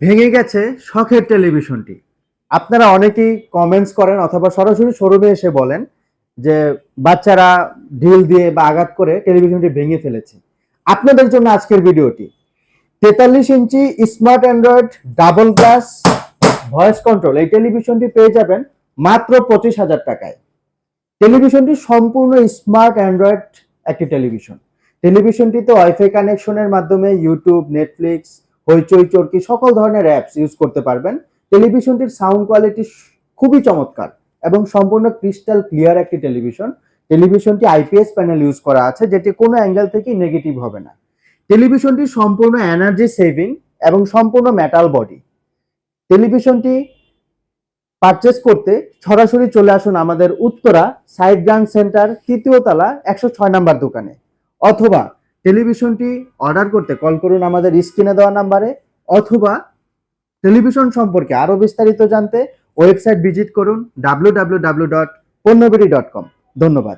ভেঙে গেছে শখের টেলিভিশনটি। আপনারা অনেকেই কমেন্টস করেন অথবা সরাসরি শোরুমে এসে বলেন যে বাচ্চারা ঢিল দিয়ে বা আঘাত করে টেলিভিশনটি ভেঙে ফেলেছে। আপনাদের জন্য আজকের ভিডিওটি 43 ইঞ্চি smart android double glass voice control এই টেলিভিশনটি পেয়ে যাবেন মাত্র 25,000 টাকায়। টেলিভিশনটি সম্পূর্ণ স্মার্ট অ্যান্ড্রয়েড একটি টেলিভিশন। টেলিভিশনটিতে ওয়াইফাই কানেকশনের মাধ্যমে ইউটিউব, নেটফ্লিক্স, হইচই, চরকি সকল ধরনের অ্যাপস ইউজ করতে পারবেন। টেলিভিশনটির সাউন্ড কোয়ালিটি খুবই চমৎকার এবং সম্পূর্ণ ক্রিস্টাল ক্লিয়ার একটি টেলিভিশন। টেলিভিশনটি আইপিএস প্যানেল ইউজ করা আছে, যেটি কোনো অ্যাঙ্গেল থেকে নেগেটিভ হবে না। টেলিভিশনটি সম্পূর্ণ এনার্জি সেভিং এবং সম্পূর্ণ মেটাল বডি। টেলিভিশনটি পারচেজ করতে সরাসরি চলে আসুন আমাদের উত্তরা সাইড গান সেন্টার ৩য় তলা ১০৬ নাম্বার দোকানে, অথবা টেলিভিশনটি অর্ডার করতে কল করুন আমাদের স্ক্রিনে দেওয়া নাম্বারে, অথবা টেলিভিশন সম্পর্কে আরো বিস্তারিত জানতে ওয়েবসাইট ভিজিট করুন www.ponnobiri.com। ধন্যবাদ।